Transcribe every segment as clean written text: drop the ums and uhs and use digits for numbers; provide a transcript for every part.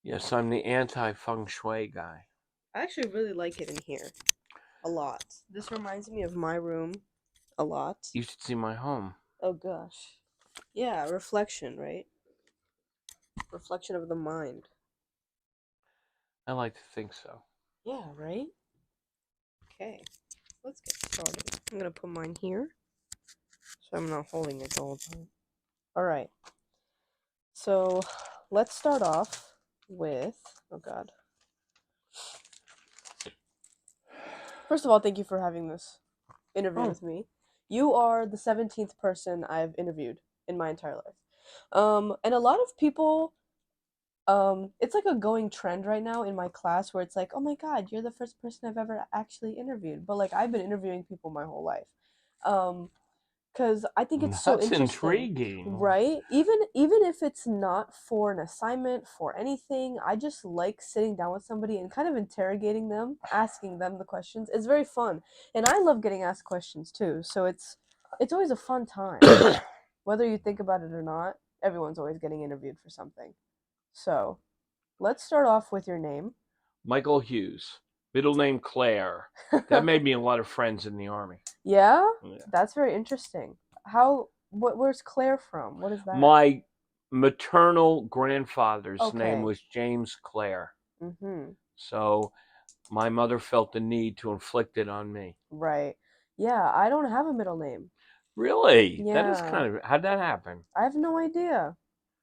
Yes, I'm the anti-feng shui guy. I actually really like it in here a lot. This reminds me of my room a lot. You should see my home. Oh gosh. Yeah, reflection, right? Reflection of the mind. I like to think so. Yeah, right? Okay, let's get started. I'm gonna put mine here so I'm not holding it the whole time. Alright, so let's start off with. Oh god. First of all, thank you for having this interview Oh, with me. You are the 17th person I've interviewed in my entire life. And a lot of people, it's like a going trend right now in my class where it's like, oh my god, you're the first person I've ever actually interviewed. But like I've been interviewing people my whole life. Um, because I think it's so that's interesting, intriguing. right? Even if it's not for an assignment, for anything, I just like sitting down with somebody and kind of interrogating them, asking them the questions. It's very fun, and I love getting asked questions too. So it's always a fun time, whether you think about it or not. Everyone's always getting interviewed for something. So let's start off with your name. Micheal Hues, middle name Claire. That made me a lot of friends in the army. Yeah, Yeah. that's very interesting. Where's Claire from? What is that? My maternal grandfather's name Okay. was James Clare. Mm-hmm. So my mother felt the need to inflict it on me. Right. Yeah, I don't have a middle name. Really? That is Yeah, kind of, how'd that happen? I have no idea.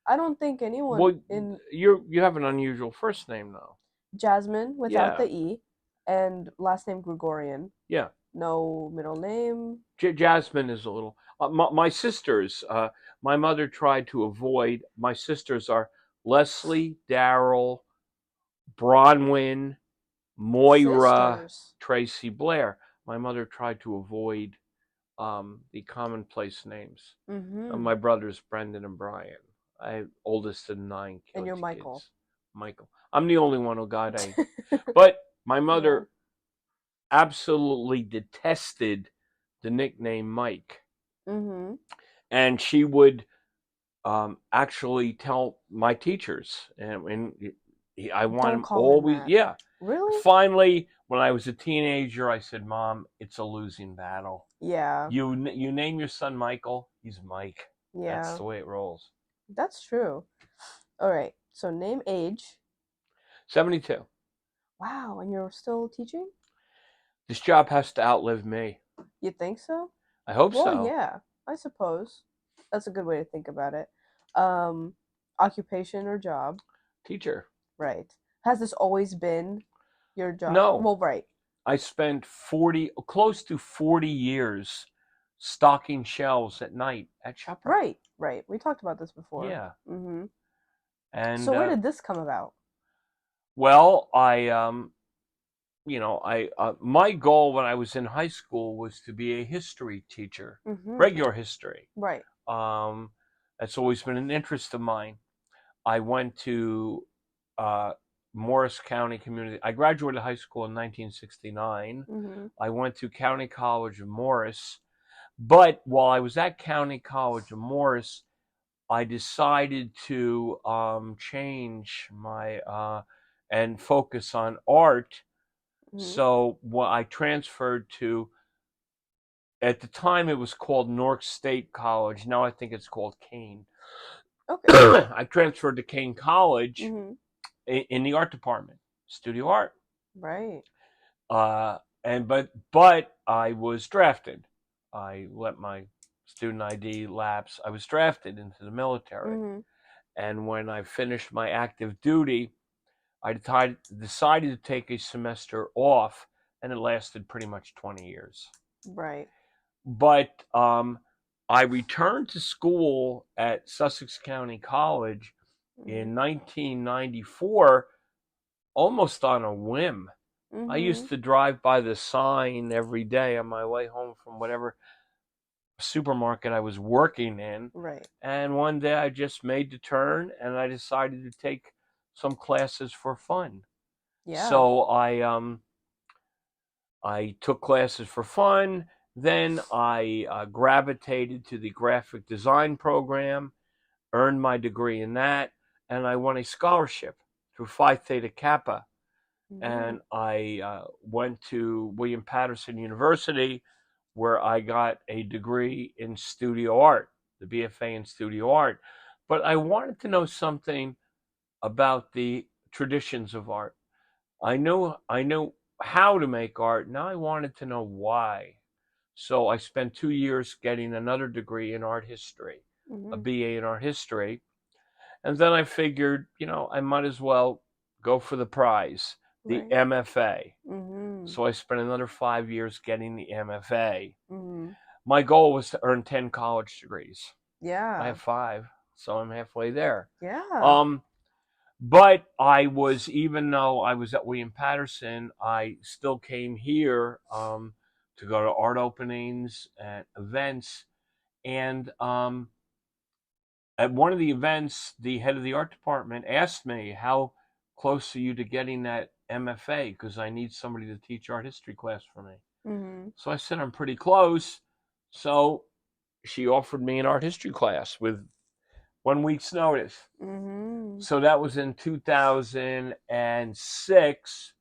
I don't think anyone Well, in you have an unusual first name though. Jasmine without Yeah, the E and last name Gregorian. yeah. No middle name. Jasmine is a little. My sisters, my mother tried to avoid. My sisters are Leslie, Daryl, Bronwyn, Moira, Sisters. Tracy, Blair. My mother tried to avoid the commonplace names. Mm-hmm. My brothers, Brendan and Brian. I oldest of 9 And you're Michael. kids. Michael. I'm the only one who got a. But my Yeah. mother absolutely detested the nickname Mike. Mm-hmm. And she would actually tell my teachers, and I want Don't him call him always, that. yeah. Really? Finally, when I was a teenager, I said, "Mom, it's a losing battle. Yeah. You name your son Michael, he's Mike. That's Yeah. the way it rolls." That's true. All right. So name, age. 72. Wow, and you're still teaching? This job has to outlive me. You think so? I hope Well, so. yeah, I suppose. That's a good way to think about it. Um, occupation or job, Teacher. right. Has this always been your job? No, Well, right. I spent close to 40 years stocking shelves at night at ShopRite. Right, right. We talked about this before. Yeah. Mm-hmm. And So where did this come about? well, my goal when I was in high school was to be a history teacher, Mm-hmm. regular history. Right. Um, that's always been an interest of mine. I went to uh, Morris County Community. I graduated high school in 1969. Mm-hmm. I went to County College of Morris, but while I was at County College of Morris, I decided to change my and focus on art. Mm-hmm. So I transferred to, at the time it was called Newark State College. Now I think it's called Kane. Okay. I transferred to Kane College Mm-hmm. in the art department, studio art. Right. Uh, but I was drafted. I let my student ID lapse. I was drafted into the military. Mm-hmm. And when I finished my active duty, I decided to take a semester off, and it lasted pretty much 20 years. Right. But I returned to school at Sussex County College Mm-hmm. in 1994 almost on a whim. I Mm-hmm. used to drive by the sign every day on my way home from whatever supermarket I was working in. Right. And one day I just made the turn and I decided to take some classes for fun. Yeah. So I took classes for fun. Then I gravitated to the graphic design program, earned my degree in that, and I won a scholarship through Phi Theta Kappa, Mm-hmm. and I went to William Patterson University, where I got a degree in studio art, the BFA in studio art. But I wanted to know something about the traditions of art. I know how to make art. Now I wanted to know why. So I spent 2 years getting another degree in art history, a Mm-hmm. BA in art history. And then I figured, I might as well go for the prize, the Right. MFA. Mm-hmm. So I spent another 5 years getting the MFA. Mm-hmm. My goal was to earn 10 college degrees. I Yeah. have five, so I'm halfway there. Yeah. Um, but I was, even though I was at William Patterson, I still came here to go to art openings and events. And at one of the events, the head of the art department asked me, "How close are you to getting that MFA? Because I need somebody to teach art history class for me." Mm-hmm. So I said, "I'm pretty close." So she offered me an art history class with 1 week's notice. Mm-hmm. So that was in 2006.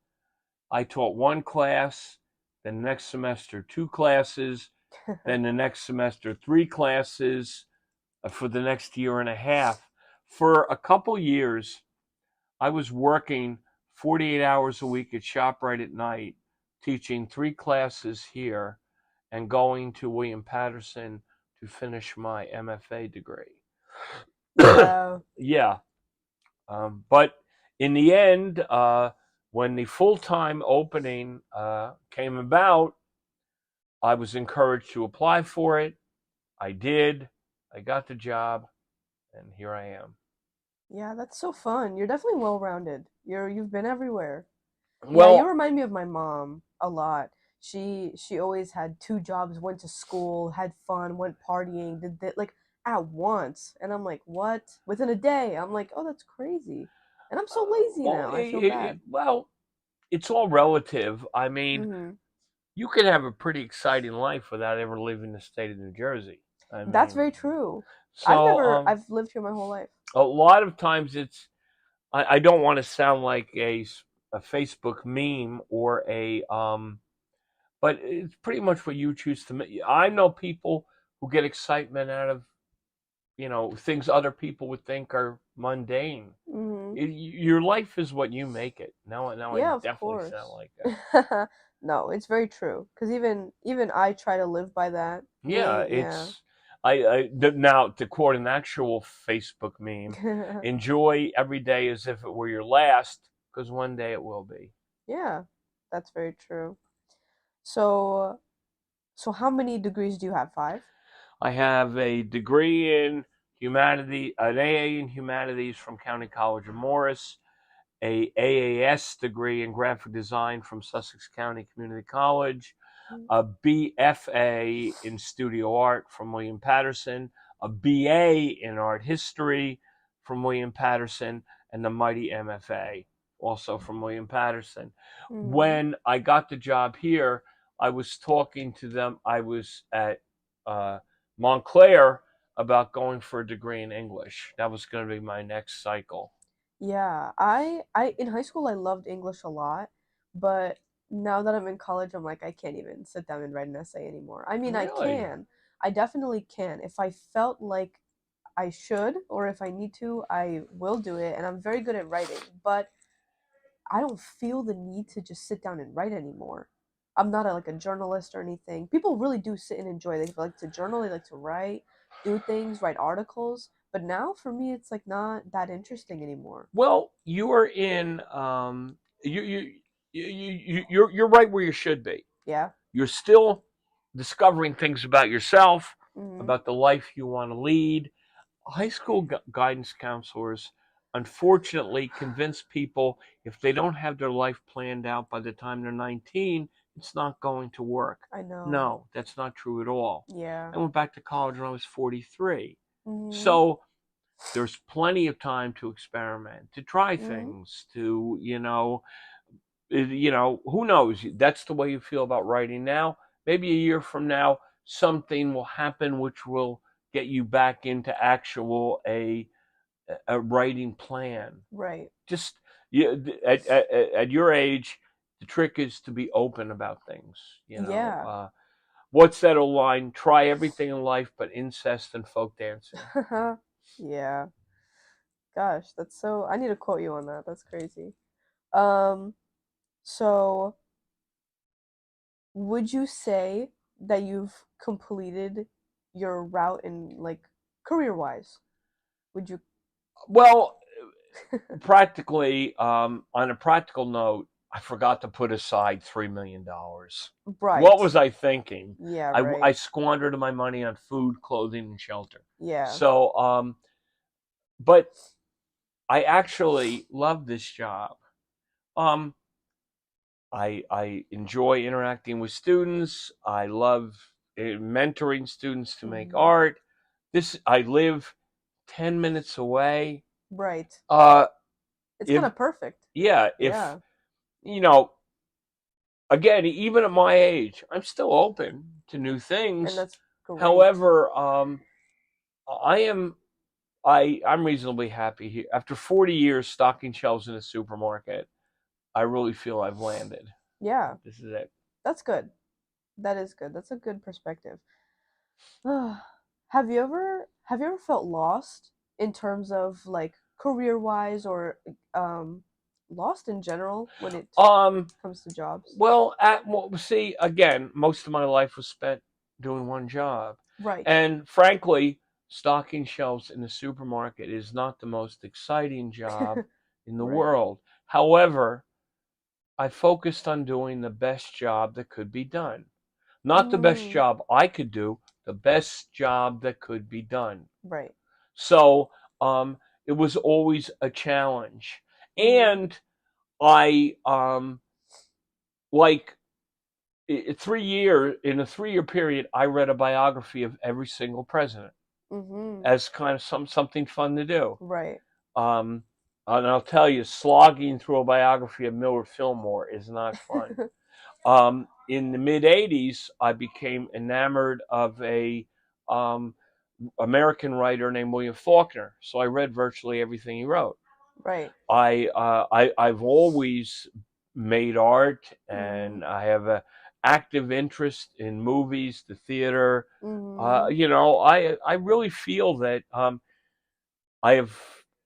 I taught one class, then the next semester, two classes, then the next semester, three classes for the next year and a half. For a couple years, I was working 48 hours a week at ShopRite at night, teaching three classes here and going to William Patterson to finish my MFA degree. Yeah. Yeah. But in the end, when the full time opening came about, I was encouraged to apply for it. I did. I got the job, and here I am. Yeah, that's so fun. You're definitely well rounded. You've been everywhere. Yeah, you Well, remind me of my mom a lot. She always had two jobs, went to school, had fun, went partying, did that like at once. And I'm like, "What?" Within a day. I'm like, "Oh, that's crazy." And I'm so lazy well, now. I feel bad. it's all relative. I mean, Mhm. you can have a pretty exciting life without ever leaving the state of New Jersey. I That's mean, very true. so I've lived here my whole life. a lot of times I don't want to sound like a Facebook meme or but it's pretty much what you choose to make. I know people who get excitement out of things other people would think are mundane. Mhm. Your life is what you make it. Now I Yeah, of definitely sound course. like that. No, it's very true. Cause even I try to live by that. Yeah, Yeah. now to quote an actual Facebook meme, enjoy every day as if it were your last, because one day it will be. Yeah, that's very true. So, so how many degrees do you have? Five? I have a degree in an AA in humanities from County College of Morris, a AAS degree in graphic design from Sussex County Community College, a BFA in studio art from William Patterson, a BA in art history from William Patterson, and the mighty MFA also from William Patterson. Mm-hmm. When I got the job here, I was talking to them. I was at uh, Montclair about going for a degree in English. That was going to be my next cycle. Yeah, I in high school I loved English a lot, but now that I'm in college, I'm like I can't even sit down and write an essay anymore. I mean, I Really? can. I definitely can. If I felt like I should or if I need to, I will do it, and I'm very good at writing, but I don't feel the need to just sit down and write anymore. I'm not like a journalist or anything. People really do sit and enjoy. They like to journal, they like to write, do things, write articles. But now for me, it's like not that interesting anymore. Well, you are in you're right where you should be. Yeah. You're still discovering things about yourself, Mhm. about the life you want to lead. High school guidance counselors unfortunately convince people if they don't have their life planned out by the time they're 19, it's not going to work. I know. No, that's not true at all. Yeah. I went back to college when I was 43. Mhm. So there's plenty of time to experiment, to try Mhm. things, to who knows? That's the way you feel about writing now. Maybe a year from now, something will happen which will get you back into actual a writing plan. Right. Just At your age, the trick is to be open about things. Yeah. What's that old line? Try everything in life but incest and folk dancing. Yeah. Gosh, that's so. I need to quote you on that. That's crazy. Um, so would you say that you've completed your route in like career wise? Would you? Well, practically, on a practical note, I forgot to put aside $3 million. What Right. was I thinking? Yeah, I right. squandered my money on food, clothing, and shelter. Yeah. So, but I actually love this job. Um, I enjoy interacting with students. I love mentoring students to make Hmm. art. This I live 10 minutes away. Right. Uh, It's kind if of perfect. yeah, if Yeah. you know, again, even at my age, I'm still open to new And things. that's great. However, I am I'm reasonably happy here. After 40 years stocking shelves in a supermarket, I really feel I've landed. Yeah. This is it. That's good. That is good. That's a good perspective. Have you ever felt lost in terms of like career wise or um lost in general when it Um, comes to jobs? see, again, most of my life was spent doing one job, Right. and frankly, stocking shelves in a supermarket is not the most exciting job in the Right. world. However, I focused on doing the best job that could be done. Not the best Mm, job I could do, the best job that could be done. right. So it was always a challenge. Mhm. And I like 3 year in a 3 year period, I read a biography of every single president Mhm. as kind of something fun to do. Right. Um, and I'll tell you, slogging through a biography of Millard Fillmore is not fun. In the mid '80s, I became enamored of a um, American writer named William Faulkner, so I read virtually everything he wrote. Right. I've always made art, Mhm. and I have a active interest in movies, the theater. Mhm. I really feel that I have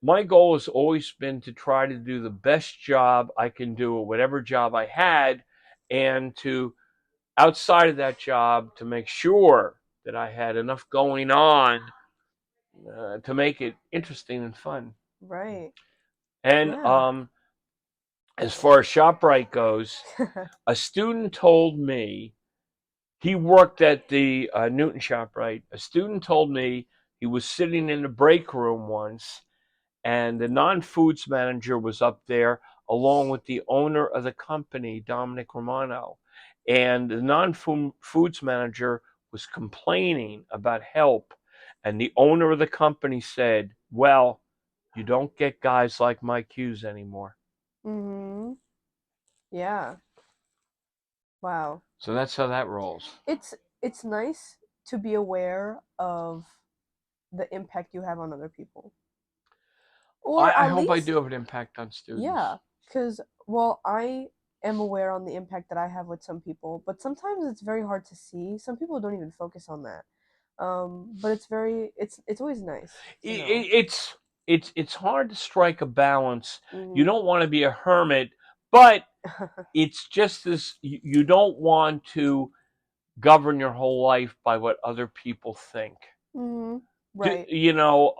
my goal has always been to try to do the best job I can do at whatever job I had, and to outside of that job to make sure that I had enough going on to make it interesting and fun. Right. And Yeah. as far as ShopRite goes, a student told me he worked at the Newton ShopRite. A student told me he was sitting in the break room once, and the non-foods manager was up there along with the owner of the company, Dominic Romano. And the non-foods manager was complaining about help, and the owner of the company said, "Well, you don't get guys like Mike Hues anymore." Mhm. Yeah. Wow. So that's how that rolls. It's it's nice to be aware of the impact you have on other people. Or I at hope I do least, have an impact on students. yeah, because, well, I am aware on the impact that I have with some people, but sometimes it's very hard to see. Some people don't even focus on that. But it's always nice to It, know. it's hard to strike a balance. You Hmm. don't want to be a hermit, but it's just as you don't want to govern your whole life by what other people think. Hmm. Do, Right. you know,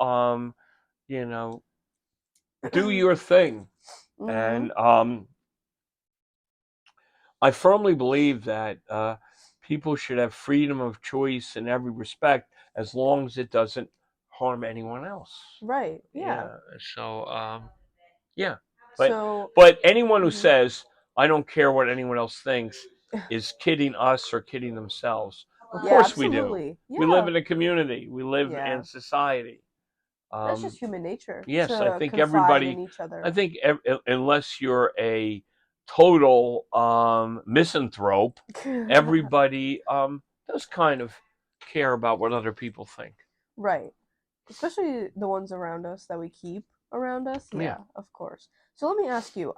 do your thing, Hmm. and I firmly believe that people should have freedom of choice in every respect, as long as it doesn't harm anyone else. Right. Yeah. Yeah. So yeah, but So, anyone who hmm, says I don't care what anyone else thinks is kidding us or kidding themselves. Of yeah, course we do. absolutely. We live Yeah. in a community. We live in Yeah. society. That's Um, just human nature yes, I to think confide in everybody. each I other. think unless you're a total misanthrope, everybody does kind of care about what other people think. Right. Especially the ones around us that we keep. around us. Yeah. Yeah, of course. So let me ask you.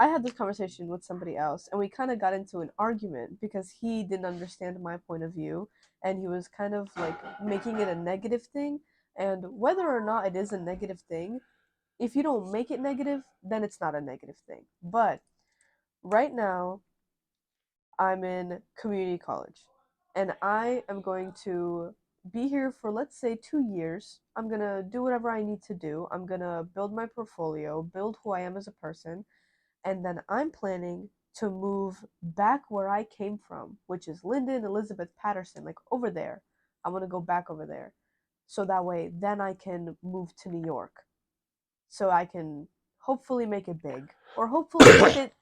I had this conversation with somebody else, and we kind of got into an argument because he didn't understand my point of view, and he was kind of like making it a negative thing. And whether or not it is a negative thing, if you don't make it negative, then it's not a negative thing. But right now, I'm in community college and I am going to be here for, let's say, 2 years. I'm going to do whatever I need to do. I'm going to build my portfolio, build who I am as a person. And then I'm planning to move back where I came from, which is Linden, Elizabeth, Patterson, like over there. I want to go back over there. So that way, then I can move to New York. So I can hopefully make it big or hopefully make it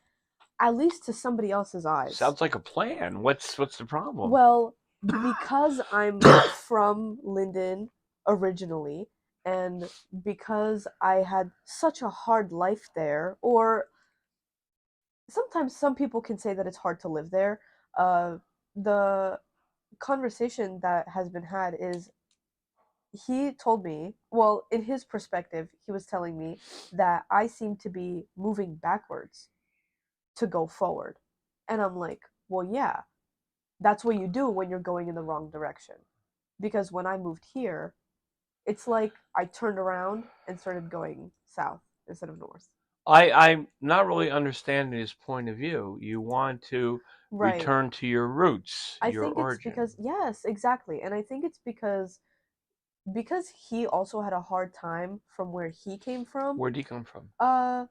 at least to somebody else's eyes. Sounds like a plan. What's the problem? Well, because I'm from Linden originally, and because I had such a hard life there, or sometimes some people can say that it's hard to live there. The conversation that has been had is he told me, well, in his perspective, he was telling me that I seem to be moving backwards to go forward. And I'm like, well, yeah, that's what you do when you're going in the wrong direction. Because when I moved here, it's like I turned around and started going south instead of north. I'm not really understanding his point of view. You want to Right. return to your roots, I your think it's origin. because, yes, exactly. And I think it's because he also had a hard time from where he came from. Where'd he come from? Uh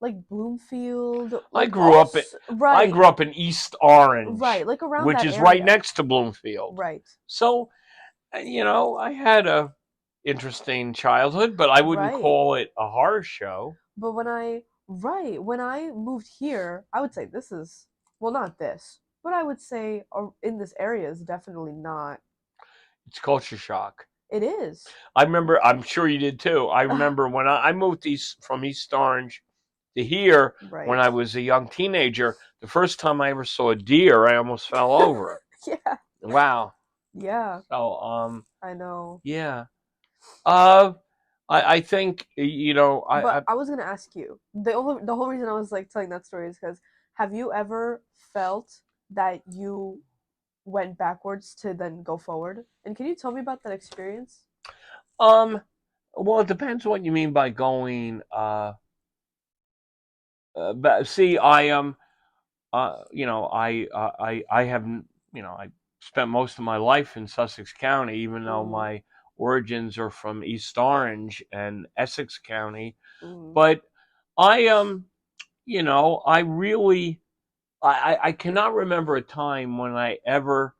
like Bloomfield, I like grew up I right. grew up in East Orange, Right, like around which that is right area. next to Bloomfield. Right. So, I had a interesting childhood, but I wouldn't Right. call it a horror show. But when I moved here, I would say this is, well, not this, but I would say in this area is definitely not. It's culture shock. It is. I remember, I'm sure you did too. I remember when I moved from East Orange to here when Right. I was a young teenager. The first time I ever saw a deer, I almost fell over. Yeah. Wow. Yeah. So, I know. yeah. Uh, I think But I was gonna ask you the whole reason I was like telling that story is because have you ever felt that you went backwards to then go forward? And can you tell me about that experience? um, well, it depends what you mean by going. But see, I haven't, I spent most of my life in Sussex County, even though Mm, my origins are from East Orange and Essex County. mm, But I, I really, I cannot remember a time when I ever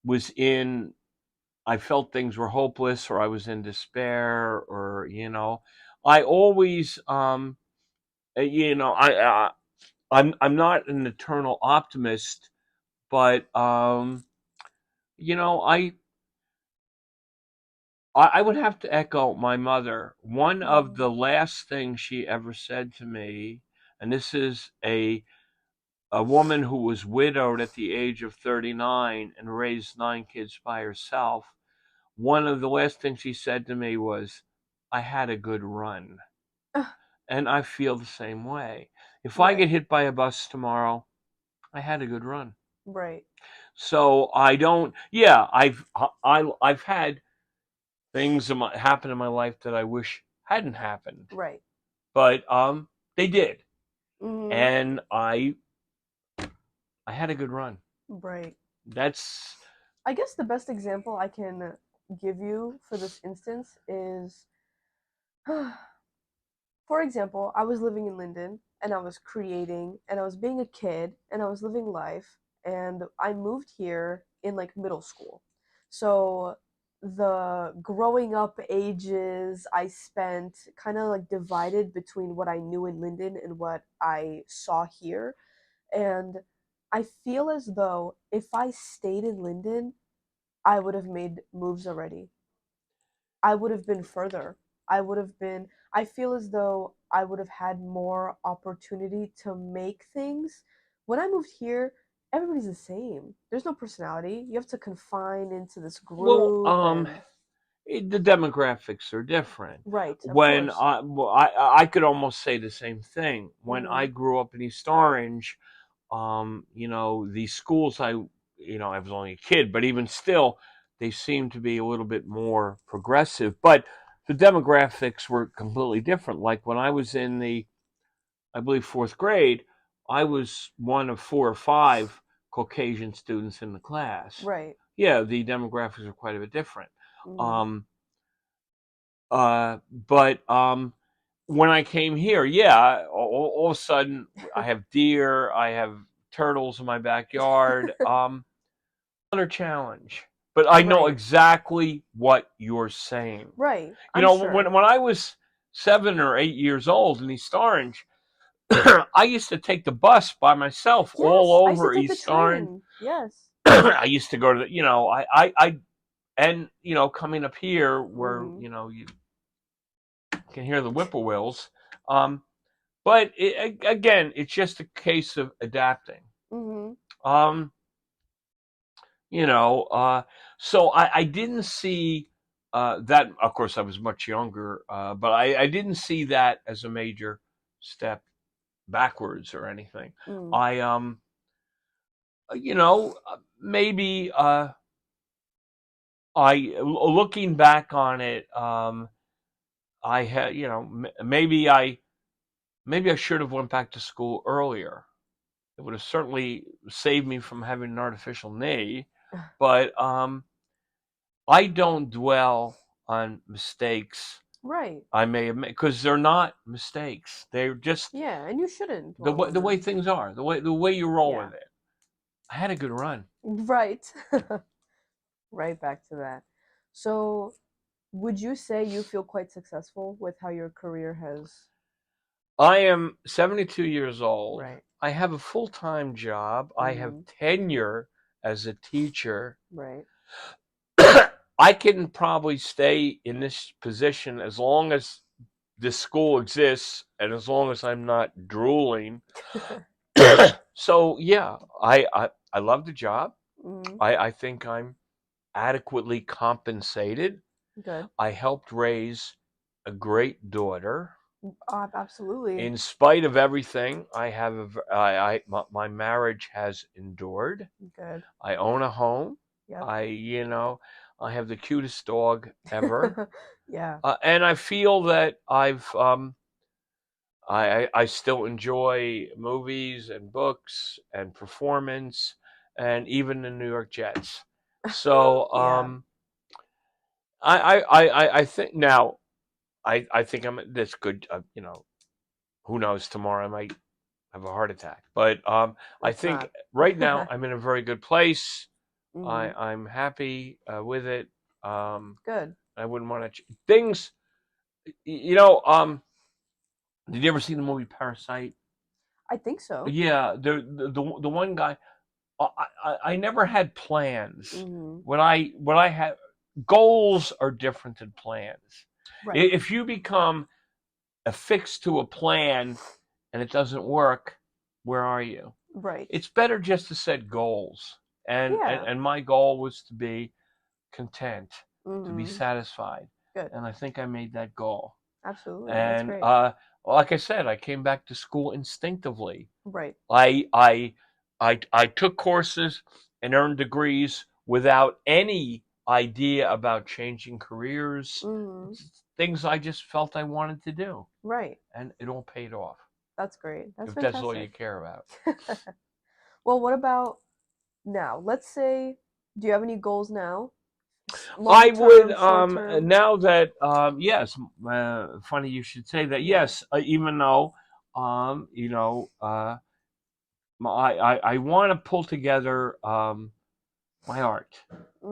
was in, I felt things were hopeless or I was in despair or, I always, I'm not an eternal optimist, but you know, I I would have to echo my mother. One of mm. the last things she ever said to me, and this is a woman who was widowed at the age of 39 and raised 9 kids by herself. One of the last things she said to me was, "I had a good run." And I feel the same way. If I get Right. hit by a bus tomorrow, I had a good run. Right. So I don't. Yeah, I've had things happen in my life that I wish hadn't happened, Right. but they did, Mm-hmm. and I had a good run. Right. That's I guess the best example I can give you for this instance is, for example, I was living in Linden and I was creating and I was being a kid and I was living life and I moved here in like middle school. So the growing up ages I spent kind of like divided between what I knew in Linden and what I saw here. And I feel as though if I stayed in Linden, I would have made moves already. I would have been further. I feel as though I would have had more opportunity to make things. When I moved here, everybody's the same. There's no personality. You have to confine into this well, group and the demographics are different. Right, of When course. I could almost say the same thing. When I Mhm. grew up in East Orange, the schools I was only a kid, but even still, they seemed to be a little bit more progressive. But the demographics were completely different. Like when I was in I believe, fourth grade, I was one of four or five Caucasian students in the class. Right. Yeah, the demographics are quite a bit different. Mhm. Um, but when I came here, yeah, all of a sudden I have deer, I have turtles in my backyard. Another challenge, but I know Right. exactly what you're saying. Right. You I'm know, sure. when I was 7 or 8 years old in East Orange, I used to take the bus by myself all Yes, I used to over take the East Orange. train. Yes. I used to go to and coming up here where Mhm. you can hear the whippoorwills. Um, but again, it's just a case of adapting. Mhm. Um, you know, so I didn't see that. Of course, I was much younger, but I didn't see that as a major step backwards or anything. Mm. I maybe looking back on it, I had maybe I should have went back to school earlier. It would have certainly saved me from having an artificial knee. But I don't dwell on mistakes Right. I may have made because they're not mistakes. They're just Yeah, and you shouldn't the dwell way on the way them. things are, the way you roll Yeah. with it. I had a good run. Right. Right back to that. So, would you say you feel quite successful with how your career has? I am 72 years old. Right. I have a full-time job. I have Mhm. tenure as a teacher. Right. I can probably stay in this position as long as this school exists and as long as I'm not drooling. So yeah, I love the job. Mhm. I think I'm adequately compensated. Good. I helped raise a great daughter. Absolutely. In spite of everything, I have my marriage has endured. Good. I own a home. Yep. I have the cutest dog ever, Yeah. and I feel that I still enjoy movies and books and performance and even the New York Jets. So Yeah. I think now I think I'm this good. Who knows? Tomorrow I might have a heart attack. But I Let's think not. right now I'm in a very good place. Mhm. I'm happy with it. Good. I wouldn't want to things. You know, did you ever see the movie Parasite? I think so. Yeah, the one guy. I never had plans. Mhm. What I had goals are different than plans. Right. If you become affixed to a plan and it doesn't work, where are you? Right. It's better just to set goals. Yeah. And my goal was to be content, to be Mhm. satisfied. Good. And I think I made that goal. Absolutely. That's And great. like I said, I came back to school instinctively. Right. I I I took courses and earned degrees without any idea about changing careers. Mhm. It's things I just felt I wanted to do, Right. and it all paid off. That's great. That's If that's all you fantastic. care about. Well, what about now? Let's say, do you have any goals now? I Long would term, short term? now that yes, funny you should say that. Yeah. Yes, even though um, you know I want to pull together my art.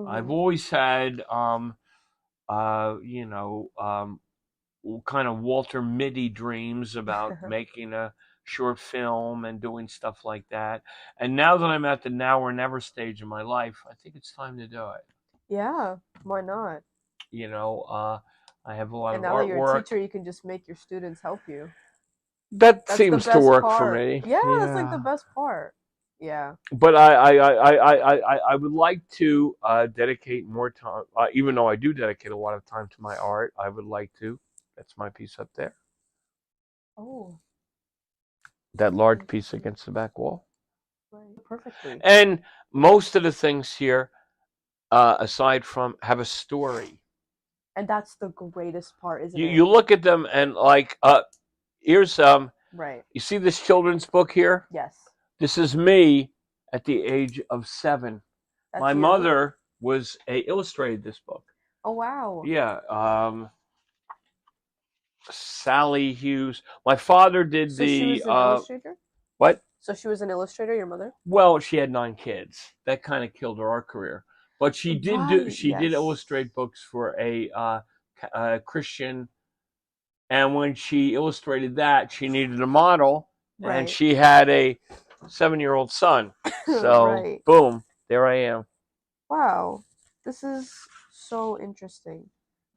I've Mhm. always had kind of Walter Mitty dreams about making a short film and doing stuff like that. And now that I'm at the now or never stage in my life, I think it's time to do it. Yeah. Why not? You know, I have a lot And of now that you're a artwork. teacher, you can just make your students help you. That That's the seems to best work for part. me. Yeah, that's like the Yeah. best part. Yeah. But I would like to dedicate more time, even though I do dedicate a lot of time to my art. I would like to. That's my piece up there. Oh, That large piece interesting. against the back wall. Right. Perfectly. And most of the things here, aside from, have a story. And that's the greatest part, isn't You it? you look at them and like, here's Right. you see this children's book here. Yes. This is me at the age of 7. My That's you? mother was illustrated this book. Oh, wow. Yeah, Sally Hughes. My father did So she the was an illustrator? what? So she was an illustrator, your mother? Well, she had 9 kids. That kind of killed her art career. But she did do. Right. She did Yes. illustrate books for a Christian. And when she illustrated that, she needed a model, and Right. she had a 7-year-old son. So, Right. boom, there I am. Wow. This is so interesting.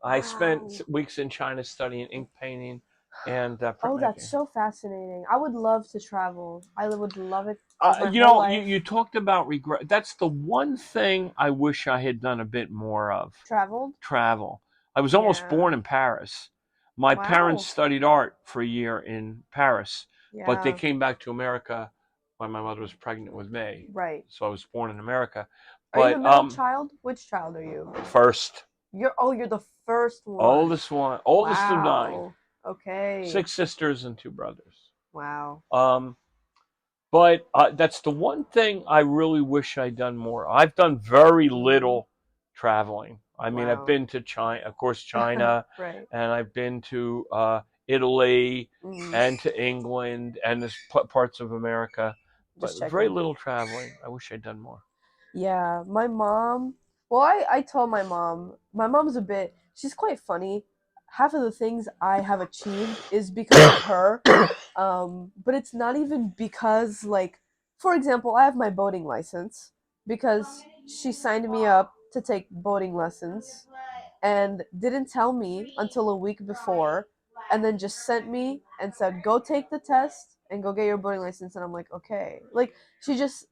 I Wow. spent weeks in China studying ink painting and Oh, that's printmaking. so fascinating. I would love to travel. I would love it like my You whole know, life. you talked about regret. That's the one thing I wish I had done a bit more of. Traveled? Travel. I was almost Yeah. born in Paris. My parents Wow. studied art for a year in Paris, but they Yeah. came back to America when my mother was pregnant with me. Right. So I was born in America. Are you the But middle child? Which child are you? first, You're the first one. oldest of 9, Wow. Okay. 6 sisters and 2 brothers. Wow. Um, But that's the one thing I really wish I'd done more. I've done very Mm. little traveling. I mean, I've Wow. been to China, of course, China, Right. and I've been to Italy Mm. and to England and there's parts of America, but Just very checking. little traveling. I wish I'd done more. Yeah, my mom. Well, I told my mom's a bit, she's quite funny. Half of the things I have achieved is because of her. But it's not even because, like, for example, I have my boating license because she signed me up to take boating lessons and didn't tell me until a week before and then just sent me and said go take the test and go get your boating license, and I'm like, okay. Like, she just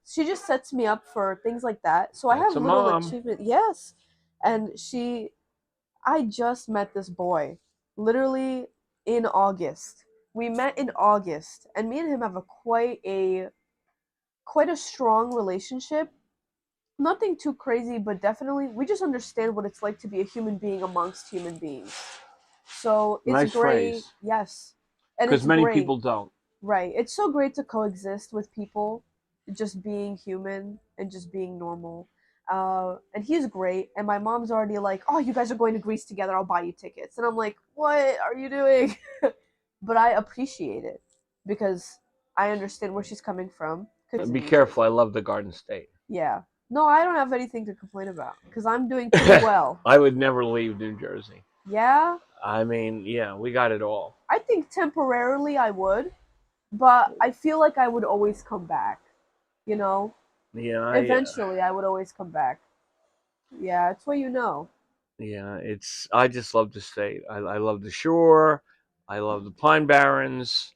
sets me up for things like that, so I That's have a little mom. achievement. Yes. And I just met this boy literally in August. We met in August, and me and him have a quite a strong relationship. Nothing too crazy, but definitely we just understand what it's like to be a human being amongst human beings. So it's Nice great. phrase, Yes. And because it's many great. people don't. Right. It's so great to coexist with people, just being human and just being normal. And he's great. And my mom's already like, oh, you guys are going to Greece together. I'll buy you tickets. And I'm like, what are you doing? But I appreciate it because I understand where she's coming from. Be Continue, please. careful. I love the Garden State. Yeah. No, I don't have anything to complain about because I'm doing pretty well. I would never leave New Jersey. Yeah. I mean, yeah, we got it all. I think temporarily I would, but I feel like I would always come back. You know? Yeah, Eventually, I would always come back. Yeah, it's what you know. yeah, it's. I just love the state. I love the shore. I love the Pine Barrens.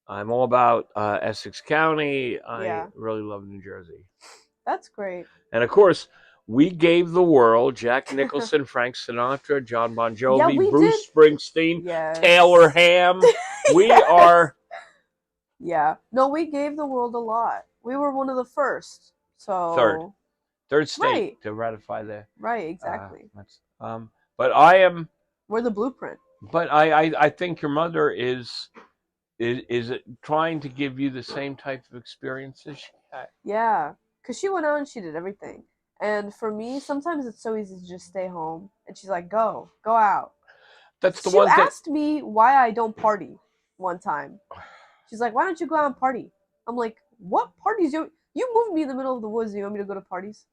I'm all about Essex County. I Yeah, really love New Jersey. that's great. And of course, we gave the world Jack Nicholson, Frank Sinatra, John Bon Yeah, Jovi, we did. Bruce Springsteen, Taylor Yes. Ham. We Yes. are Yeah. No, we gave the world a lot. We were one of the first. third, So, third state right. to ratify the. Right, exactly. That's, but I am. We're the blueprint. But I think your mother is it trying to give you the same type of experiences she had. Yeah. Because she went out and she did everything. And for me, sometimes it's so easy to just stay home. And she's like, go out. That's the She one thing. asked me why I don't party one time. She's like, why don't you go out and party? I'm like, what parties? You moved me in the middle of the woods. You want me to go to parties?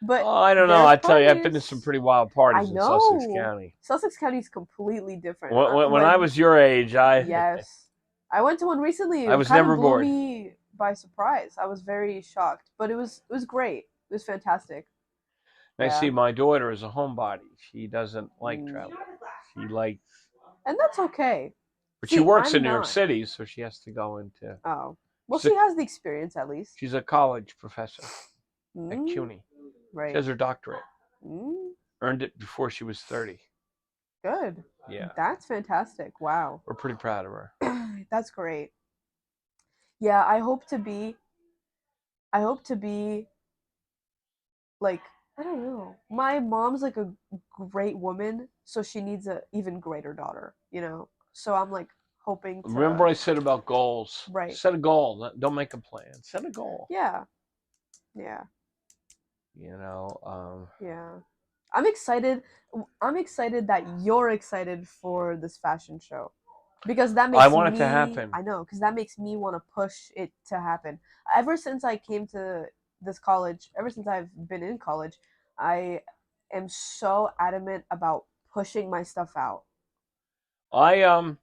But Oh, I don't know. there's I tell you, I've been to some parties. pretty wild I parties in Sussex know. County. Sussex County is completely different. When I When was your age, Yes, I went to one recently. I It was kind of never blew bored. me by surprise. I was very shocked, but it was great. It was fantastic. And I see Yeah. my daughter is a homebody. She doesn't like Mm. traveling. She likes, And that's okay. but she See, works in I'm New York not. City, so she has to go into Oh. Well, She's she a, has the experience at least. she's a college professor at Mm, CUNY. She right. has her doctorate. Mm, Earned it before she was 30. good. Yeah, That's fantastic. Wow. we're pretty proud of her. That's great. Yeah, I hope to be. I hope to be like, I don't know. My mom's like a great woman, so she needs a even greater daughter, you know. So I'm like hoping Remember to what I said about goals? right. Set a goal. Don't make a plan. Set a goal. Yeah. Yeah. You know, Yeah. I'm excited. I'm excited that you're excited for this fashion show. Because that I makes want it to me, happen. I know, because that makes me want to push it to happen. Ever since I came to this college, ever since I've been in college, I am so adamant about pushing my stuff out. I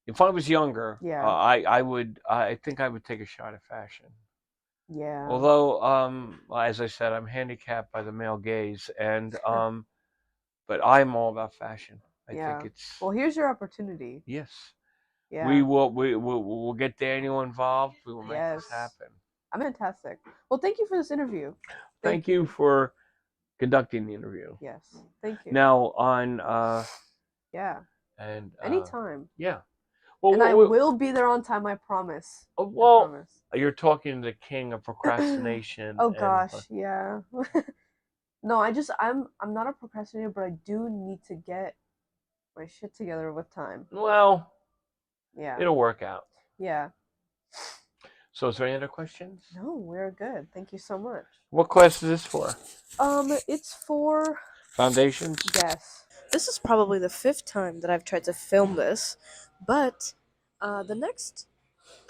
if I was younger, Yeah. I would. I think I would take a shot at fashion. Yeah. Although, as I said, I'm handicapped by the male gaze, and but I'm all about fashion. I think Yeah. it's Well, here's your opportunity. yes. Yeah. We'll get Daniel involved. We will make Yes. this happen. I'm fantastic. Well, thank you for this interview. Thank Thank you you. for conducting the interview. Yes. Thank you. Now on Yeah. and Anytime. yeah. Well, And I will be there on time, I promise. I well, promise. you're talking to the king of procrastination, Oh and gosh, yeah. No, I'm not a procrastinator, but I do need to get my shit together with time. well, Yeah. it'll work out. Yeah. So, is there any other questions? No, we're good. Thank you so much. What class is this for? It's for Foundations? yes. This is probably the fifth time that I've tried to film this, but the next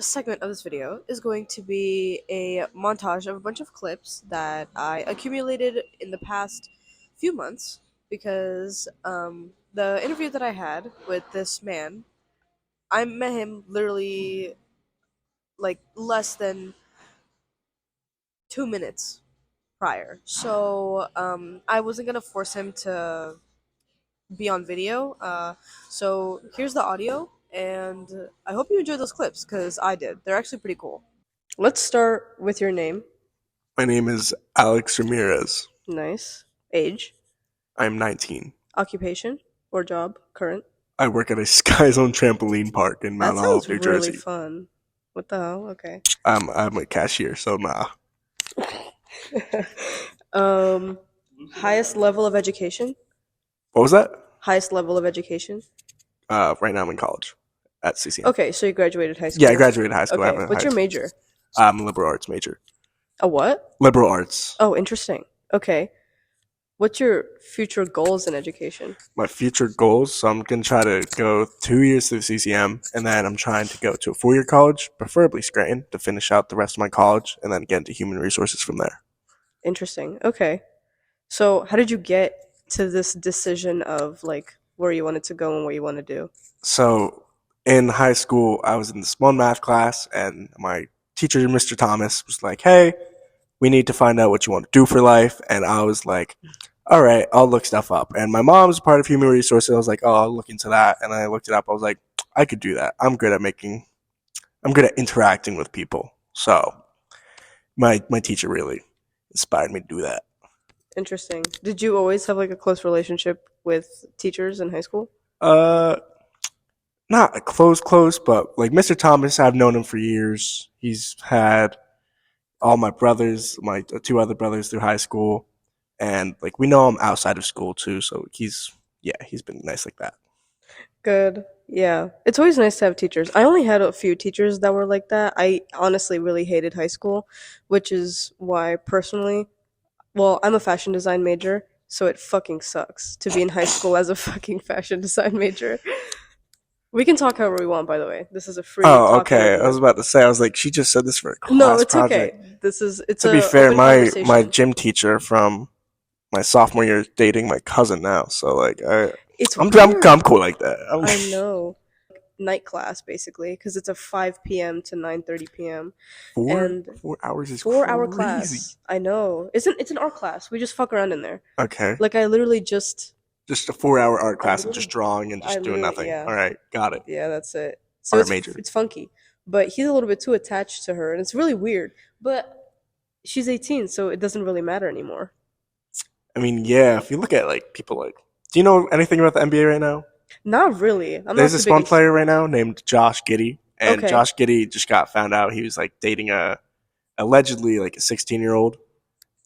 segment of this video is going to be a montage of a bunch of clips that I accumulated in the past few months because the interview that I had with this man, I met him literally like less than 2 minutes prior. So I wasn't gonna force him to be on video. So here's the audio, and I hope you enjoyed those clips because I did. They're actually pretty cool. Let's start with your name. My name is Alex Ramirez. Nice. Age. I'm 19. Occupation or job. Current. I work at a Sky Zone trampoline park in That Mount sounds Olive, New really Jersey. fun. What the hell? Okay. I'm a cashier, so nah. Highest level of education. What was that? Highest level of education. Right now I'm in college at CCM. Okay, so you graduated high school. Yeah, I graduated high school. Okay, what's your major? I'm a liberal arts major. A what? Liberal arts. Oh, interesting. Okay. What's your future goals in education? My future goals, so I'm going to try to go 2 years through CCM, and then I'm trying to go to a 4-year college, preferably Scranton, to finish out the rest of my college, and then get into human resources from there. Interesting. Okay. So, how did you get to this decision of like where you wanted to go and what you want to do? So, in high school, I was in this one math class, and my teacher, Mr. Thomas, was like, hey, we need to find out what you want to do for life. And I was like, all right, I'll look stuff up. And my mom's part of human resources. I was like, oh, I'll look into that. And I looked it up. I was like, I could do that. I'm good at interacting with people. So my teacher really inspired me to do that. Interesting. Did you always have like a close relationship with teachers in high school? Not a close, but like Mr. Thomas, I've known him for years. He's had all my brothers, my 2 other brothers through high school. And like we know him outside of school too, so he's been nice like that. Good. Yeah. It's always nice to have teachers. I only had a few teachers that were like that. I honestly really hated high school, which is why personally, well, I'm a fashion design major, so it fucking sucks to be in high school as a fucking fashion design major. We can talk however we want, by the way. This is a free Oh, talk okay. interview. I was about to say, I was like, she just said this for a class No, it's project. okay. It's To be a fair, open my conversation. gym teacher from my sophomore year is dating my cousin now, so like It's I'm weird. cool like that. I know. Night class basically because it's a 5 p.m. to 9:30 p.m. and 4 hours is 4 hour crazy. class. I know. It's an art class. We just fuck around in there. Okay, Like I literally just just a 4 hour art class and literally- just drawing and I just doing literally- nothing. yeah. All right, got it. Yeah, that's it. So Art major. it's funky. but he's a little bit too attached to her, and it's really weird. But she's 18, so it doesn't really matter anymore. I mean, yeah, if you look at like people like, do you know anything about the NBA right now? Not really. I'm There's not too this big one into player right sports. now named Josh Giddey, and Okay, Josh Giddey just got found out he was like dating a allegedly like a 16-year-old,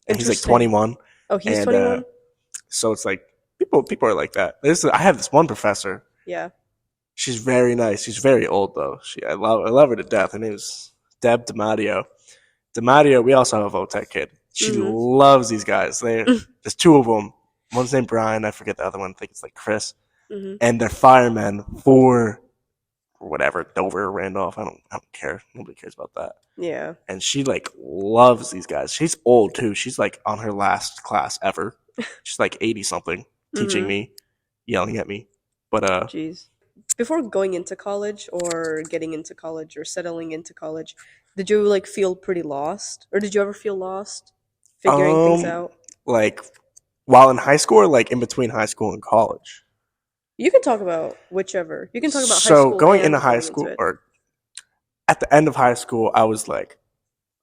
and he's like interesting. 21, Oh, he's and 21. so it's like people are like that. I have this one professor. Yeah. She's very nice. She's very old though. I love her to death. Her name is Deb DiMatteo. DiMatteo, we also have a Votech kid. She Mhm. loves these guys. There's two of them. One's named Brian. I forget the other one. I think it's like Chris. Mhm. And they're firemen for whatever, Dover, Randolph. I don't care. Nobody cares about that. Yeah. And she like loves these guys. She's old too. She's like on her last class ever. She's like 80 something, teaching Mhm. me, yelling at me. But Jeez. Before going into college or getting into college or settling into college, did you like feel pretty lost? Or did you ever feel lost figuring things um out? like while in high school or like in between high school and college. You can talk about whichever. You can talk about high So school going into and high going into school it. or at the end of high school, I was like,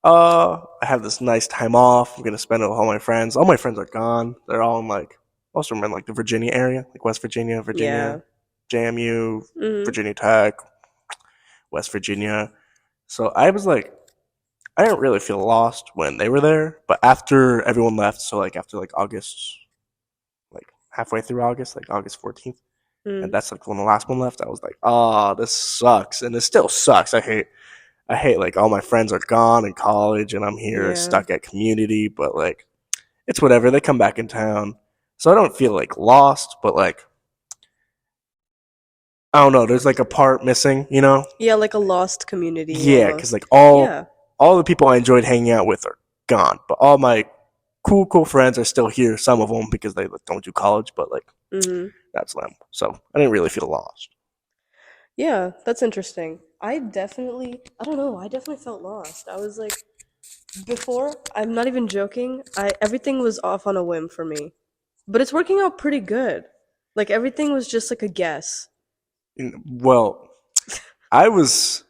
I have this nice time off. I'm gonna spend it with all my friends. All my friends are gone. They're all in like most of them are in like the Virginia area, like West Virginia, Yeah. JMU, Mhm. Virginia Tech, West Virginia. So I was like, I didn't really feel lost when they were there, but after everyone left, so like after like August, like halfway through August, like August 14th, and Mhm. that's like when the last one left. I was like, oh, this sucks, and it still sucks. I hate like all my friends are gone in college, and I'm here Yeah. stuck at community. But like, it's whatever. They come back in town, so I don't feel like lost, but like I don't know. There's like a part missing, you know? Yeah, like a lost community Yeah, because like almost. Yeah. all the people I enjoyed hanging out with are gone, but all my cool friends are still here. Some of them because they like, don't do college, but like Mhm. that's them. So I didn't really feel lost. Yeah, that's interesting. I don't know, I definitely felt lost. I was like, before, I'm not even joking, everything was off on a whim for me. But it's working out pretty good. Like, everything was just like a guess. Well, I was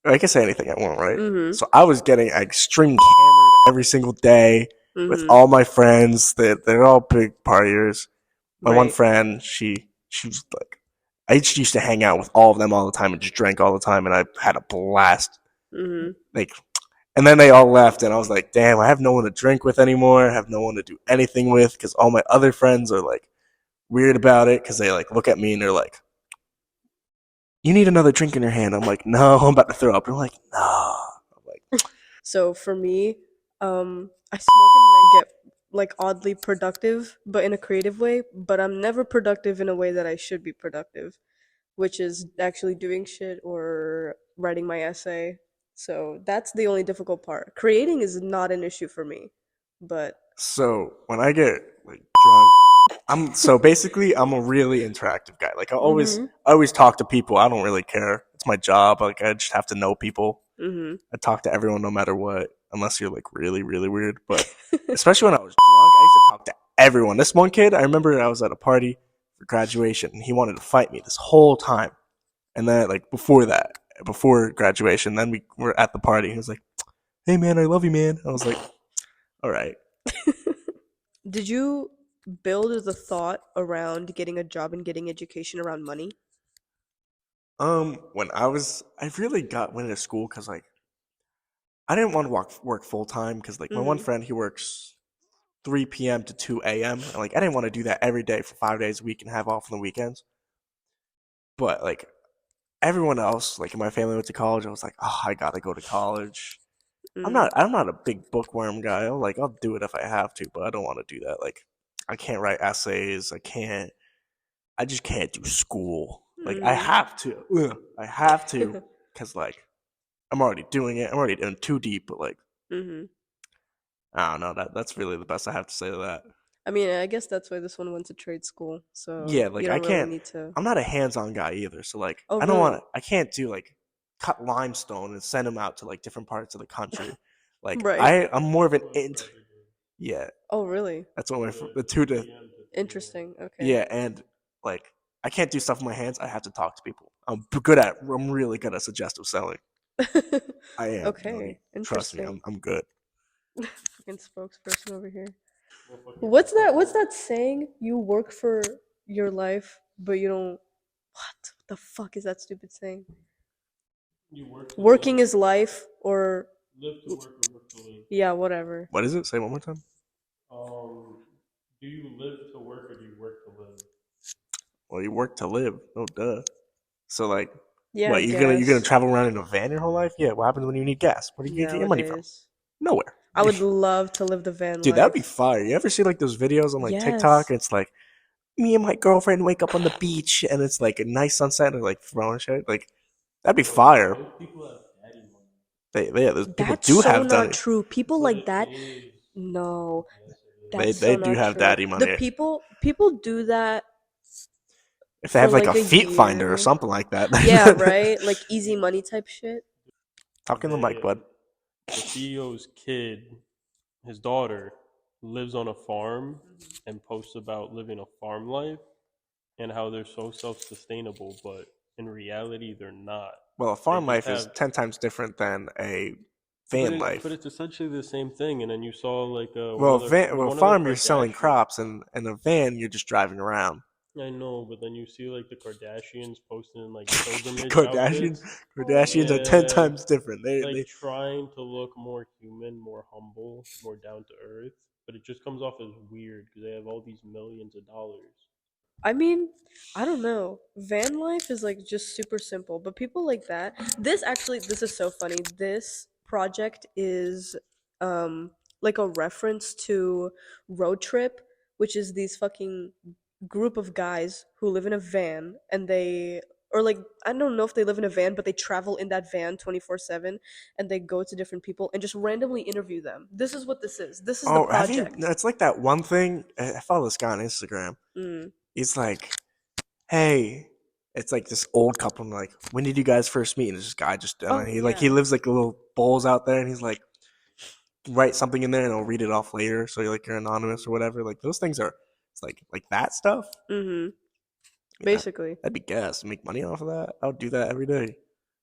I can say anything I want, right? Mm So I was getting extreme hammered every single day hmm. Mm with hmm. all my friends. They're all big partiers. My one Right. friend, she was like, I just used to hang out with all of them all the time and just drank all the time, and I had a blast. Mm Like, and then they all left, and I was like, damn, I have no one to drink with anymore. I have no one to do anything with because all my other friends are like weird about it because they like look at me and they're like, you need another drink in your hand. I'm like, no, I'm about to throw up. They're like, no. I'm like, hmm. So for me, I smoke and I get like oddly productive, but in a creative way. But I'm never productive in a way that I should be productive, which is actually doing shit or writing my essay. So that's the only difficult part. Creating is not an issue for me, but so when I get like drunk, so basically I'm a really interactive guy. Like mhm, I always talk to people. I don't really care. It's my job. Like I just have to know people. mhm. I talk to everyone no matter what, unless you're like really, really weird. But especially when I was drunk, I used to talk to everyone. This one kid, I remember I was at a party for graduation and he wanted to fight me this whole time. And then like before graduation, then we were at the party. He was like, "Hey man, I love you, man." I was like, "All right." Did you build the thought around getting a job and getting education around money? When I really went into school because like I didn't want to work full time because like my one Mhm. friend he works 3 p.m. to 2 a.m. and like I didn't want to do that every day for 5 days a week and have off on the weekends. But like everyone else, like in my family went to college, I was like, oh, I gotta go to college. Mhm. I'm not a big bookworm guy. I'll do it if I have to, but I don't want to do that. Like I can't write essays. I just can't do school. Like I Mhm. have to. I have to because like I'm already doing it. I'm already in too deep, but like Mhm. I don't know. That's really the best I have to say to that. I mean, I guess that's why this one went to trade school. So Yeah, you like I don't really can't. need to. I'm not a hands-on guy either. So like Oh, I don't want really? to. I can't do like cut limestone and send them out to like different parts of the country. Like Right. I'm more of an int. Yeah, Oh, really? that's what the two to. Interesting. Okay. Yeah, and like I can't do stuff with my hands. I have to talk to people. I'm really good at suggestive selling. I am. Okay, Trust me, interesting. I'm good. Fucking spokesperson over here. What's that saying? You work for your life, but you don't. What the fuck is that stupid saying? Working is life, or Live to work or work to live. yeah, whatever. What is it? Say it one more time. Do you live to work or do you work to live? Well, you work to live. No duh. So like, Yeah, I what you're gonna guess. travel around in a van your whole life? Yeah. What happens when you need gas? Where are you gonna get your money from? Nowadays, Nowhere. I would love to live the van Dude, that'd be life. fire. You ever see like those videos on like TikTok? Yes. And it's like me and my girlfriend wake up on the beach, and it's like a nice sunset, and like throwing shit. Like that'd be fire. Those people have daddy money. Yeah, those people That's do so have not daddy. true. People But like it that, is. no, Yes, it is. that's They so do not have true. daddy The money. people do that If they for have like a like a feet finder or year. something like that. Yeah, right? Like easy money type shit. Talking the mic, bud. The CEO's kid, his daughter, lives on a farm and posts about living a farm life and how they're so self-sustainable, but in reality, they're not. Well, a They farm just life is have 10 times different than a But van it, life. but it's essentially the same thing. And then you saw like Well, a one of the farm you're selling Kardashians. crops, and a van you're just driving around. I know, but then you see like the Kardashians posting in like pilgrimage Kardashians, outfits. Kardashians are 10 Yeah, times different. like trying to look more human, more humble, more down to earth. But it just comes off as weird because they have all these millions of dollars. I mean, I don't know. Van life is like just super simple, but people like that. This is so funny. This project is um like a reference to Road Trip, which is these fucking group of guys who live in a van and they or like I don't know if they live in a van, but they travel in that van 24/7 and they go to different people and just randomly interview them. This is what this is. This is the Oh, have you? project. It's like that one thing. I follow this guy on Instagram. Mm. He's like, hey, it's like this old couple. And like, when did you guys first meet? And this guy just, Oh, he like, he yeah. lives like little bowls out there, and he's like, write something in there, and I'll read it off later. So you're like, you're anonymous or whatever. Like those things are, it's like that stuff. Mhm. Yeah, Basically. that'd be gas. Make money off of that. I would do that every day.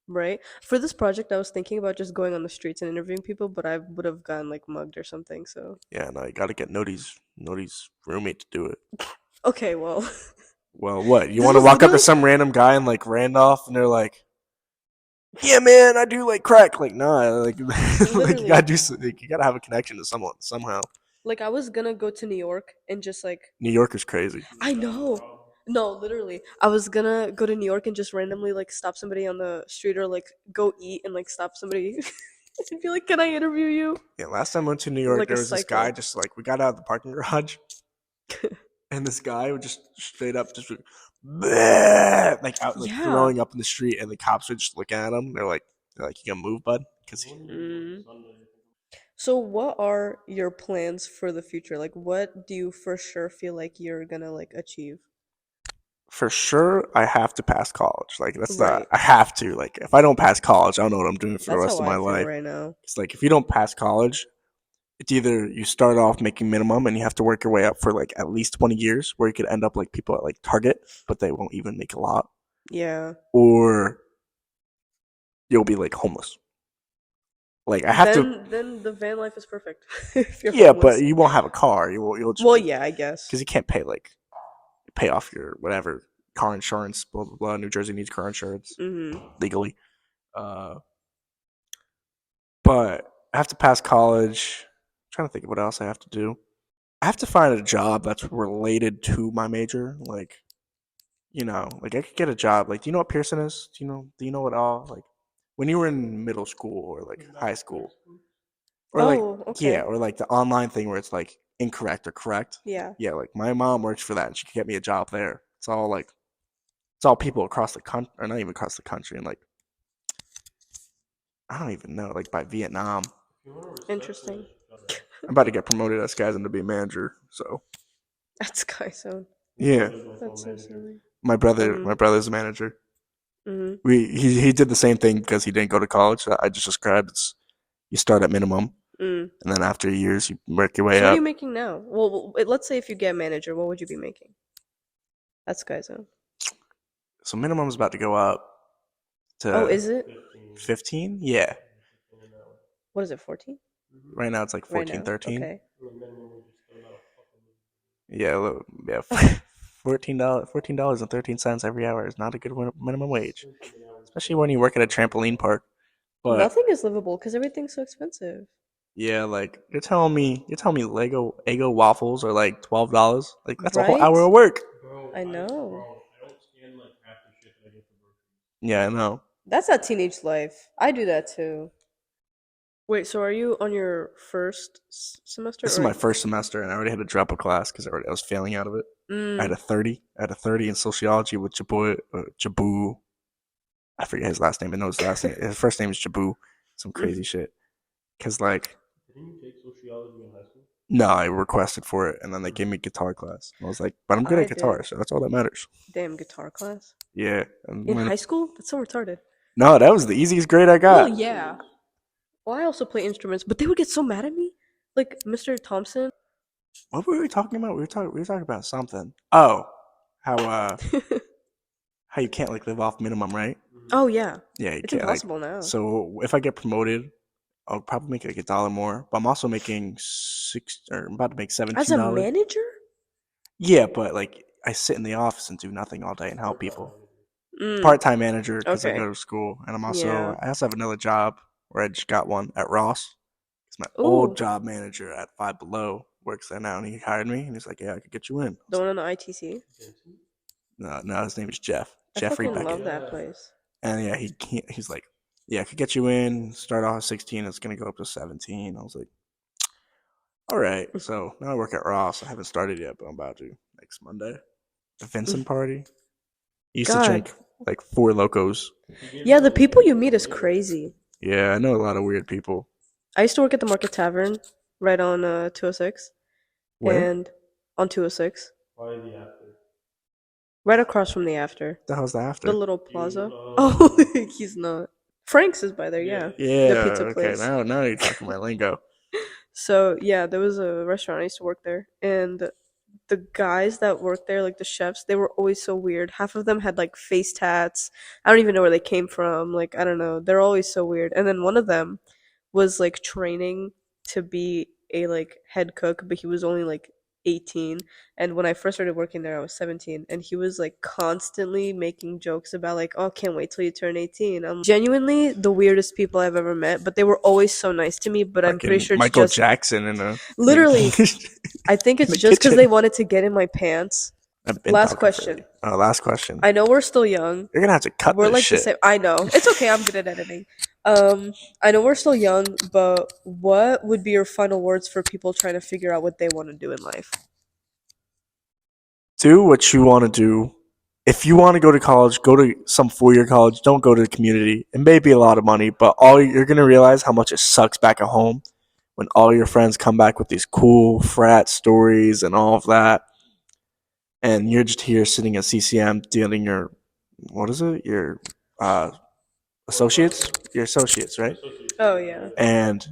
Right? For this project, I was thinking about just going on the streets and interviewing people, but I would have gotten like mugged or something. So Yeah, and I got to get Nodi's roommate to do it. okay, well, Well, what? You this want to was walk up to literally some random guy in like Randolph, and they're like, "Yeah, man, I do like crack." Like, nah, like, like you literally gotta like, you gotta have a connection to someone somehow. like I was gonna go to New York and just like New York is crazy. I know. No, literally, I was gonna go to New York and just randomly like stop somebody on the street or like go eat and like stop somebody and be like, "Can I interview you?" Yeah, last time I went to New York, Like a there was this guy psycho. just like we got out of the parking garage, and this guy would just straight up just bleh, like out like Yeah. throwing up in the street, and the cops would just look at him. They're like, "You gonna move, bud?" Because Mm. So, what are your plans for the future? Like, what do you for sure feel like you're gonna like achieve? for sure I have to pass college. Like that's not Right. I have to. Like if I don't pass college, I don't know what I'm doing for the That's rest how of my I feel life. right now. It's like if you don't pass college, it's either you start off making minimum and you have to work your way up for like at least 20 years, where you could end up like people at like Target, but they won't even make a lot, Yeah. or you'll be like homeless. Like I have to. Then the van life is perfect if you're Yeah, but homeless. you won't have a car. You'll just Well, be yeah, I guess. because you can't pay off your whatever car insurance. Blah blah blah. New Jersey needs car insurance Mhm. legally. Uh, but I have to pass college. I'm trying to think of what else I have to do. I have to find a job that's related to my major. Like, like I could get a job. Like, do you know what Pearson is? Do you know what all like when you were in middle school or like high school? Or like Oh, yeah, okay. or like the online thing where it's like incorrect or correct. Yeah. Yeah, like my mom works for that and she could get me a job there. It's all people across the country, or not even across the country, and like I don't even know, like by Vietnam. Interesting. I'm about to get promoted as guys into be a manager. So That's Sky Zone. yeah, That's so silly. my brother's a manager. Mhm. He did the same thing because he didn't go to college. I just described. You start at minimum, Mm. and then after years you work your So way what are up. you making now? Well, let's say if you get manager, what would you be making? That's Sky Zone. So minimum's about to go up Oh, to is it? 15? Yeah. What is it, 14? Right now it's like Right 14, now? 13. Okay. Yeah, yeah. $14.13 every hour is not a good minimum wage, especially when you work at a trampoline park. But Nothing is livable because everything's so expensive. yeah, like you're telling me Lego Eggo waffles are like $12. Like that's a whole Right? hour of work. I know. I don't stand like half the shit that I get for groceries. Yeah, I know. That's not teenage life. I do that too. Wait, so are you on your first semester? This is my first semester, and I already had to drop a class because I was failing out of it. I had Mm. a 30. I had a 30 in sociology with Jabu. I forget his last name, but no, his last name. His first name is Jabu. Some crazy shit. Cause like, Didn't you take sociology in high school? no, I requested for it, and then they gave me guitar class. And I was like, but I'm good I at guitar, did. so that's all that matters. Damn, guitar class? Yeah. In high school? That's so retarded. No, that was the easiest grade I Well, got. yeah. Well, I also play instruments, but they would get so mad at me. Like Mr. Thompson. What were we talking about? We were talking about something. Oh, how how you can't like live off minimum, right? Oh yeah. Yeah, you It's can't like. impossible now. So if I get promoted, I'll probably make like $1 more. But I'm also making I'm about to make As $17. a manager? Yeah, but like I sit in the office and do nothing all day and help people. Mm. Part-time manager because I Okay. go to school, and Yeah. I also have another job where I just got one at Ross. It's my Ooh. old job manager at Five Below works there now, and he hired me, and he's like, "Yeah, I could get you in." I The was one like, on the ITC? no, his name is Jeff. I Jeffrey fucking Beckett. love that place. And yeah, he's like, "Yeah, I could get you in. Start off at 16. It's gonna go up to 17." I was like, "All right." So now I work at Ross. I haven't started yet, but I'm about to next Monday. The Vincent party. I used to God. drink like 4 Locos. Yeah, the people you meet is crazy. Yeah, I know a lot of weird people. I used to work at the Market Tavern right on 206. Where? And on 206. Why the after? Right across from the after. The hell's the The after? little plaza. Oh, he's not. Frank's is by there, yeah. Yeah, The pizza okay. place. Now you're talking my lingo. So, yeah, there was a restaurant. I used to work there. And the guys that worked there, like the chefs, they were always so weird. Half of them had like face tats. I don't even know where they came from. Like, I don't know. They're always so weird. And then one of them was like training to be a like head cook, but he was only like 18. And when I first started working there, I was 17, and he was like constantly making jokes about like, "Oh, can't wait till you turn 18." I'm genuinely the weirdest people I've ever met, but they were always so nice to me. But I'm pretty Fucking sure it's Michael just Jackson in a literally. I think in it's the just because kitchen. they wanted to get in my pants. I've been Last talking question. for last question. I know we're still young. You're gonna have to cut We're this like shit. the same. I know it's okay. I'm good at editing. I know we're still young, but what would be your final words for people trying to figure out what they want to do in life? Do what you want to do. If you want to go to college, go to some 4-year college. Don't go to the community. It may be a lot of money, but all you're gonna realize how much it sucks back at home when all your friends come back with these cool frat stories and all of that, and you're just here sitting at CCM dealing your what is it? Your uh, associates. Your associates, right? Oh yeah. And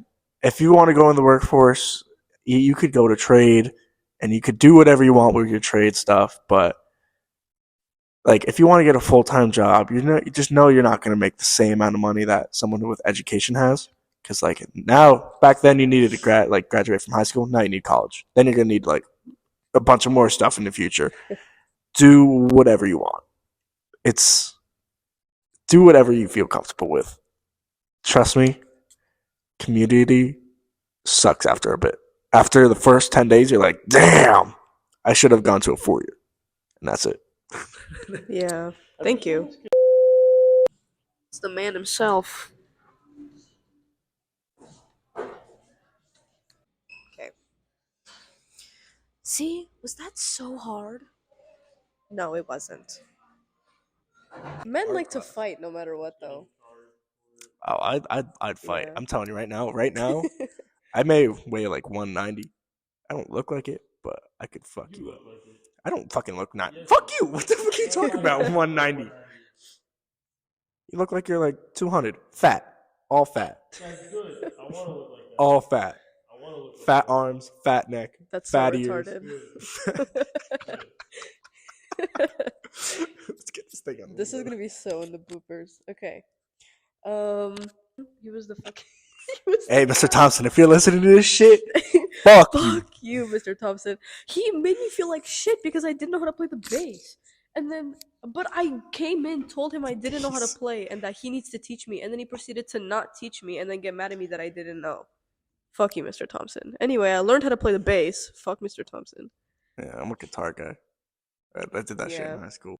if you want to go in the workforce, you could go to trade, and you could do whatever you want with your trade stuff, but like if you want to get a full-time job, you just know you're not going to make the same amount of money that someone with education has, because like now back then you needed to graduate from high school. Now you need college, then you're going to need like a bunch of more stuff in the future. Do whatever you want. Do whatever you feel comfortable with. Trust me, community sucks after a bit. After the first 10 days, you're like, damn, I should have gone to a 4-year. And that's it. Yeah. Thank you. It's the man himself. Okay. See, was that so hard? No, it wasn't. Men like to fight no matter what, though. Oh, I'd fight. Yeah. I'm telling you right now, I may weigh like 190. I don't look like it, but I could fuck you up. I don't fucking look not. Fuck you. What the fuck are you talking about? 190. You look like you're like 200. Fat. All fat. That's good. I want to look like that. All fat. I want to look like Fat arms, fat neck, That's so fat ears. retarded. Let's get this thing on. This is gonna be so in the bloopers. Okay. He was the fucking. He was Hey, the Mr. Thompson, if you're listening to this shit, Fuck fuck you. you, Mr. Thompson. He made me feel like shit because I didn't know how to play the bass. And then, but I came in, told him I didn't know how to play and that he needs to teach me. And then he proceeded to not teach me and then get mad at me that I didn't know. Fuck you, Mr. Thompson. Anyway, I learned how to play the bass. Fuck Mr. Thompson. Yeah, I'm a guitar guy. I did that shit Yeah. in high school.